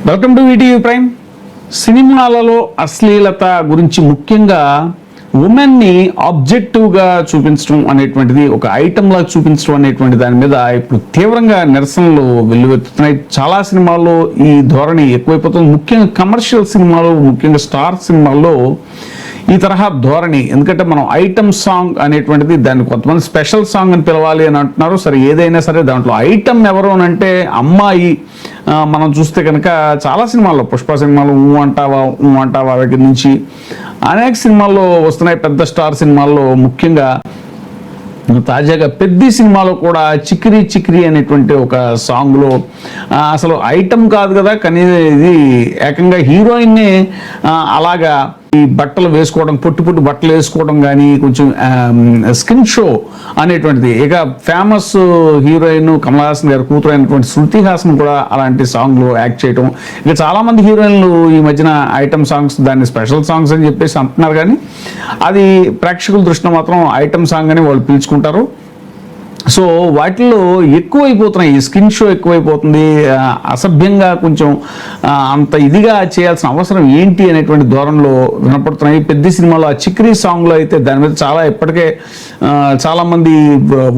Welcome to ETV prime. సినిమాలలో అశ్లీలత గురించి ముఖ్యంగా ఉమెన్ని ఆబ్జెక్టివ్గా చూపించడం అనేటువంటిది, ఒక ఐటమ్లా చూపించడం అనేటువంటి దాని మీద ఇప్పుడు తీవ్రంగా నిరసనలు వెల్లువెత్తుతున్నాయి. చాలా సినిమాల్లో ఈ ధోరణి ఎక్కువైపోతుంది. ముఖ్యంగా కమర్షియల్ సినిమాలు, ముఖ్యంగా స్టార్ సినిమాల్లో ఈ తరహా ధోరణి. ఎందుకంటే మనం ఐటమ్ సాంగ్ అనేటువంటిది, దాన్ని కొంతమంది స్పెషల్ సాంగ్ అని పిలవాలి అని అంటున్నారు. సరే, ఏదైనా సరే దాంట్లో ఐటమ్ ఎవరు అని అంటే అమ్మాయి. మనం చూస్తే కనుక చాలా సినిమాల్లో, పుష్ప సినిమాలు, ఊ అంటావా దగ్గర నుంచి అనేక సినిమాల్లో వస్తున్నాయి. పెద్ద స్టార్ సినిమాల్లో, ముఖ్యంగా తాజాగా పెద్ద సినిమాలో కూడా చిక్కిరి చిక్కిరి అనేటువంటి ఒక సాంగ్లో అసలు ఐటమ్ కాదు కదా, కానీ ఇది ఏకంగా హీరోయిన్నే అలాగా ఈ బట్టలు వేసుకోవడం, పొట్టు బట్టలు వేసుకోవడం కానీ, కొంచెం స్కిన్ షో అనేటువంటిది. ఇక ఫేమస్ హీరోయిన్ కమల్ హాసన్ గారి కూతురు అయినటువంటి శృతి హాసన్ కూడా అలాంటి సాంగ్లో యాక్ట్ చేయడం. ఇక చాలామంది హీరోయిన్లు ఈ మధ్యన ఐటమ్ సాంగ్స్, దాన్ని స్పెషల్ సాంగ్స్ అని చెప్పేసి అంటున్నారు, కానీ అది ప్రేక్షకుల దృష్టిలో మాత్రం ఐటమ్ సాంగ్ అని వాళ్ళు పిలుచుకుంటారు. సో వాటిల్లో ఎక్కువైపోతున్నాయి, ఈ స్కిన్ షో ఎక్కువైపోతుంది. అసభ్యంగా, కొంచెం అంత ఇదిగా చేయాల్సిన అవసరం ఏంటి అనేటువంటి ధోరణిలో వినపడుతున్నాయి. పెద్ద సినిమాలో ఆ చిక్రీ సాంగ్లో అయితే దాని మీద చాలా ఇప్పటికే చాలామంది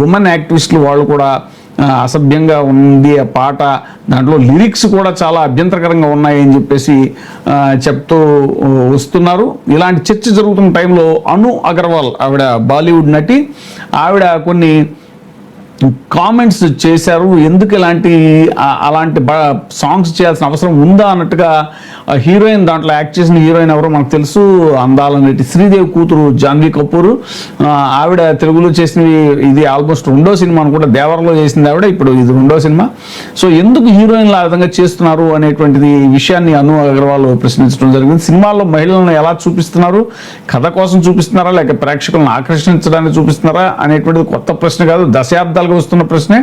ఉమెన్ యాక్టివిస్టులు వాళ్ళు కూడా అసభ్యంగా ఉంది ఆ పాట, దాంట్లో లిరిక్స్ కూడా చాలా అభ్యంతరకరంగా ఉన్నాయి అని చెప్పేసి చెప్తూ వస్తున్నారు. ఇలాంటి చర్చ జరుగుతున్న టైంలో అను అగర్వాల్, ఆవిడ బాలీవుడ్ నటి, ఆవిడ కొన్ని కామెంట్స్ చేశారు. ఎందుకు అలాంటి సాంగ్స్ చేయాల్సిన అవసరం ఉందా అన్నట్టుగా. హీరోయిన్, దాంట్లో యాక్ట్ చేసిన హీరోయిన్ ఎవరో మనకు తెలుసు, అందాల నటి శ్రీదేవి కూతురు జాన్వీ కపూర్. ఆవిడ తెలుగులో చేసినవి ఇది ఆల్మోస్ట్ రెండో సినిమా అనుకుంటా, దేవరలో చేసింది ఆవిడ, ఇప్పుడు ఇది రెండో సినిమా. సో ఎందుకు హీరోయిన్లు ఆ విధంగా చేస్తున్నారు అనేటువంటిది విషయాన్ని అను అగర్వాల్ ప్రశ్నించడం జరిగింది. సినిమాల్లో మహిళలను ఎలా చూపిస్తున్నారు, కథ కోసం చూపిస్తున్నారా లేక ప్రేక్షకులను ఆకర్షించడానికి చూపిస్తున్నారా అనేటువంటిది కొత్త ప్రశ్న కాదు, దశాబ్దాలుగా వస్తున్న ప్రశ్నే.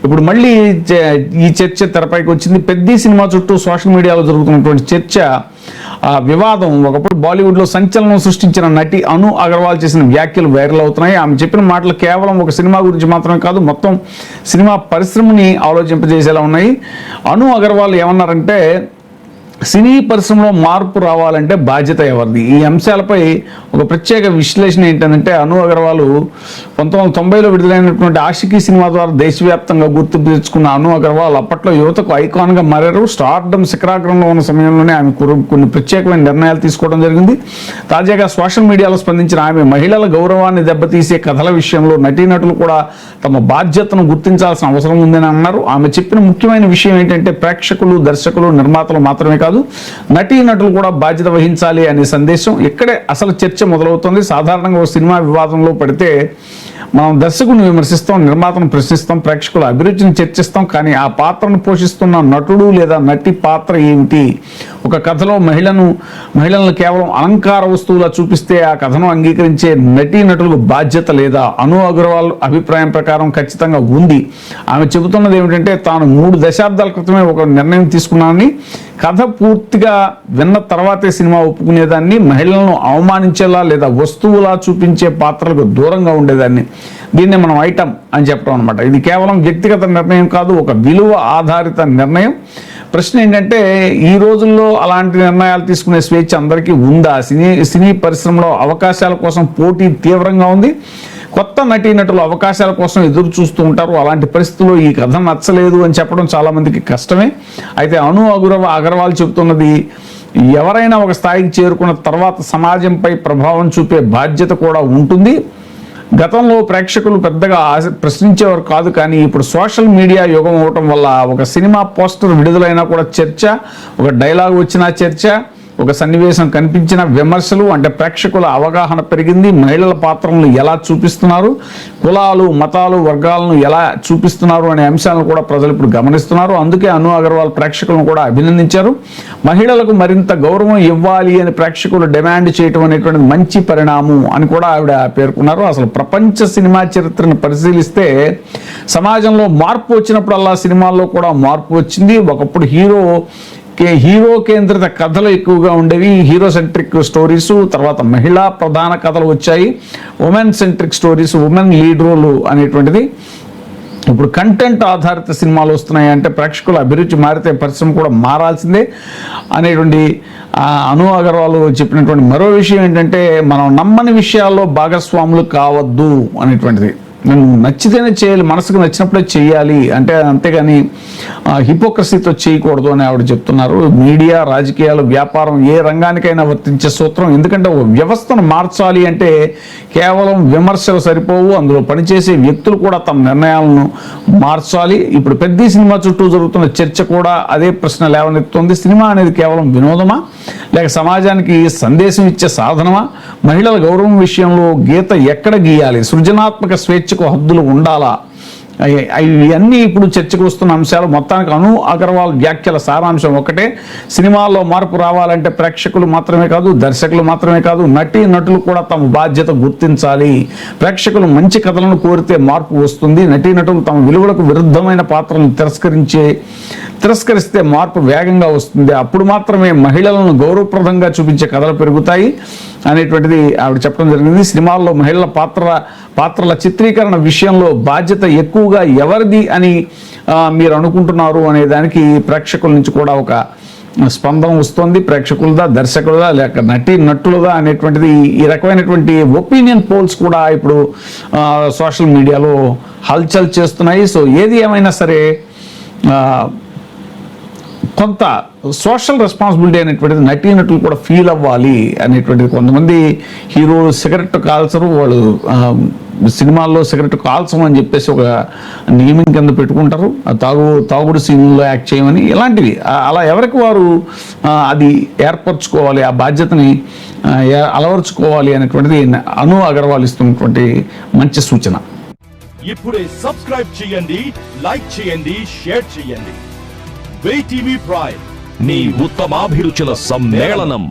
ఇప్పుడు మళ్ళీ ఈ చర్చ తెరపైకి వచ్చింది. పెద్ద సినిమా చుట్టూ సోషల్ మీడియాలో జరుగుతున్నటువంటి చర్చ, వివాదం. ఒకప్పుడు బాలీవుడ్లో సంచలనం సృష్టించిన నటి అను అగర్వాల్ చేసిన వ్యాఖ్యలు వైరల్ అవుతున్నాయి. ఆమె చెప్పిన మాటలు కేవలం ఒక సినిమా గురించి మాత్రమే కాదు, మొత్తం సినిమా పరిశ్రమని ఆలోచింపజేసేలా ఉన్నాయి. అను అగర్వాల్ ఏమన్నారంటే, సినీ పరిశ్రమలో మార్పు రావాలంటే బాధ్యత ఎవరిది? ఈ అంశాలపై ఒక ప్రత్యేక విశ్లేషణ ఏంటంటే, అను అగర్వాల్ 1990లో విడుదలైనటువంటి ఆషికీ సినిమా ద్వారా దేశవ్యాప్తంగా గుర్తింపు తెచ్చుకున్న అను అగర్వాల్ అప్పట్లో యువతకు ఐకాన్గా మారారు. స్టార్డమ్ శిఖరాగ్రంలో ఉన్న సమయంలోనే ఆమె కొన్ని ప్రత్యేకమైన నిర్ణయాలు తీసుకోవడం జరిగింది. తాజాగా సోషల్ మీడియాలో స్పందించిన ఆమె, మహిళల గౌరవాన్ని దెబ్బతీసే కథల విషయంలో నటీనటులు కూడా తమ బాధ్యతను గుర్తించాల్సిన అవసరం ఉందని అన్నారు. ఆమె చెప్పిన ముఖ్యమైన విషయం ఏంటంటే, ప్రేక్షకులు, దర్శకులు, నిర్మాతలు మాత్రమే కాదు, నటీనటులు కూడా బాధ్యత వహించాలి అనే సందేశం. ఇక్కడే అసలు చర్చ మొదలవుతుంది. సాధారణంగా ఒక సినిమా వివాదంలో పడితే మనం దర్శకుని విమర్శిస్తాం, నిర్మాతను ప్రశ్నిస్తాం, ప్రేక్షకుల అభిరుచిని చర్చిస్తాం, కానీ ఆ పాత్రను పోషిస్తున్న నటుడు లేదా నటి పాత్ర ఏమిటి? ఒక కథలో మహిళలను కేవలం అలంకార వస్తువులా చూపిస్తే ఆ కథను అంగీకరించే నటీనటులకు బాధ్యత లేదా? అను అగర్వాల్ అభిప్రాయం ప్రకారం ఖచ్చితంగా ఉంది. ఆమె చెబుతున్నది ఏమిటంటే, తాను 3 దశాబ్దాల క్రితమే ఒక నిర్ణయం తీసుకున్నానని, కథ పూర్తిగా విన్న తర్వాతే సినిమా ఒప్పుకునేదాన్ని, మహిళలను అవమానించేలా లేదా వస్తువులా చూపించే పాత్రలకు దూరంగా ఉండేదాన్ని. దీన్నే మనం ఐటమ్ అని చెప్పడం అనమాట. ఇది కేవలం వ్యక్తిగత నిర్ణయం కాదు, ఒక విలువ ఆధారిత నిర్ణయం. ప్రశ్న ఏంటంటే, ఈ రోజుల్లో అలాంటి నిర్ణయాలు తీసుకునే స్వేచ్ఛ అందరికీ ఉందా? సినీ పరిశ్రమలో అవకాశాల కోసం పోటీ తీవ్రంగా ఉంది. కొత్త నటీనటులు అవకాశాల కోసం ఎదురు చూస్తూ ఉంటారు. అలాంటి పరిస్థితుల్లో ఈ కథ నచ్చలేదు అని చెప్పడం చాలామందికి కష్టమే. అయితే అను అగర్వాల్ చెబుతున్నది, ఎవరైనా ఒక స్థాయికి చేరుకున్న తర్వాత సమాజంపై ప్రభావం చూపే బాధ్యత కూడా ఉంటుంది. గతంలో ప్రేక్షకులు పెద్దగా ప్రశ్నించేవారు కాదు, కానీ ఇప్పుడు సోషల్ మీడియా యుగం అవటం వల్ల ఒక సినిమా పోస్టర్ విడుదలైనా కూడా చర్చ, ఒక డైలాగ్ వచ్చినా చర్చ, ఒక సన్నివేశం కనిపించిన విమర్శలు. అంటే ప్రేక్షకుల అవగాహన పెరిగింది. మహిళల పాత్రలను ఎలా చూపిస్తున్నారు, కులాలు, మతాలు, వర్గాలను ఎలా చూపిస్తున్నారు అనే అంశాలను కూడా ప్రజలు ఇప్పుడు గమనిస్తున్నారు. అందుకే అను అగర్వాల్ ప్రేక్షకులను కూడా అభినందించారు. మహిళలకు మరింత గౌరవం ఇవ్వాలి అని ప్రేక్షకులు డిమాండ్ చేయటం అనేటువంటిది మంచి పరిణామం అని కూడా ఆవిడ పేర్కొన్నారు. అసలు ప్రపంచ సినిమా చరిత్రను పరిశీలిస్తే సమాజంలో మార్పు వచ్చినప్పుడల్లా సినిమాల్లో కూడా మార్పు వచ్చింది. ఒకప్పుడు హీరో కేంద్రిత కథలు ఎక్కువగా ఉండేవి, హీరో సెంట్రిక్ స్టోరీస్. తర్వాత మహిళా ప్రధాన కథలు వచ్చాయి, women centric stories, women lead role అనేటువంటిది. ఇప్పుడు కంటెంట్ ఆధారిత సినిమాలు వస్తున్నాయి అంటే ప్రేక్షకుల అభిరుచి మారితే పరిశ్రమ కూడా మారాల్సిందే అనేటువంటి అను అగర్వాల్ చెప్పినటువంటి మరో విషయం ఏంటంటే మనం నమ్మని విషయాల్లో భాగస్వాములు కావద్దు అనేటువంటిది. నేను నచ్చితేనే చేయాలి, మనసుకు నచ్చినప్పుడే చేయాలి అంటే, అంతేగాని హిపోక్రసీతో చేయకూడదు అని ఆవిడ చెప్తున్నారు. మీడియా, రాజకీయాలు, వ్యాపారం ఏ రంగానికైనా వర్తించే సూత్రం. ఎందుకంటే ఒక వ్యవస్థను మార్చాలి అంటే కేవలం విమర్శలు సరిపోవు, అందులో పనిచేసే వ్యక్తులు కూడా తమ నిర్ణయాలను మార్చాలి. ఇప్పుడు పెద్ద సినిమా చుట్టూ జరుగుతున్న చర్చ కూడా అదే ప్రశ్న లేవనెత్తుతుంది. సినిమా అనేది కేవలం వినోదమా, లేక సమాజానికి సందేశం ఇచ్చే సాధనమా? మహిళల గౌరవం విషయంలో గీత ఎక్కడ గీయాలి? సృజనాత్మక స్వేచ్ఛకు హద్దులు ఉండాలా? ఇవన్నీ ఇప్పుడు చర్చకు వస్తున్న అంశాలు. మొత్తానికి అను అగర్వాల్ వ్యాఖ్యల సారాంశం ఒకటే, సినిమాల్లో మార్పు రావాలంటే ప్రేక్షకులు మాత్రమే కాదు, దర్శకులు మాత్రమే కాదు, నటులు కూడా తమ బాధ్యత గుర్తించాలి. ప్రేక్షకులు మంచి కథలను కోరితే మార్పు వస్తుంది. నటులు తమ విలువలకు విరుద్ధమైన పాత్రలను తిరస్కరిస్తే మార్పు వేగంగా వస్తుంది. అప్పుడు మాత్రమే మహిళలను గౌరవప్రదంగా చూపించే కథలు పెరుగుతాయి అనేటువంటిది ఆవిడ చెప్పడం జరిగింది. సినిమాల్లో మహిళల పాత్రల చిత్రీకరణ విషయంలో బాధ్యత ఎక్కువగా ఎవరిది అని మీరు అనుకుంటున్నారు అనే దానికి ప్రేక్షకుల నుంచి కూడా ఒక స్పందన వస్తుంది. ప్రేక్షకులదా, దర్శకులదా, లేక నటులదా అనేటువంటిది ఈ రకమైనటువంటి ఒపీనియన్ పోల్స్ కూడా ఇప్పుడు సోషల్ మీడియాలో హల్చల్ చేస్తున్నాయి. సో ఏది ఏమైనా సరే కొంత సోషల్ రెస్పాన్సిబిలిటీ అనేటువంటిది నటులు కూడా ఫీల్ అవ్వాలి అనేటువంటిది. కొంతమంది హీరోలు సిగరెట్ కాల్చరు, వాళ్ళు సినిమాల్లో సిగరెట్ కాల్చమని చెప్పేసి ఒక నియమం కింద పెట్టుకుంటారు. తాగుడు సీన్లో యాక్ట్ చేయమని, ఇలాంటివి అలా ఎవరికి వారు అది ఏర్పరచుకోవాలి, ఆ బాధ్యతని అలవరుచుకోవాలి అనేటువంటిది అను అగర్వాల్ ఇస్తున్నటువంటి మంచి సూచన. ఇప్పుడే సబ్స్క్రైబ్ చేయండి, లైక్ చేయండి, షేర్ చేయండి. VTV ప్రైమ్, మీ ఉత్తమాభిరుచుల సమ్మేళనం.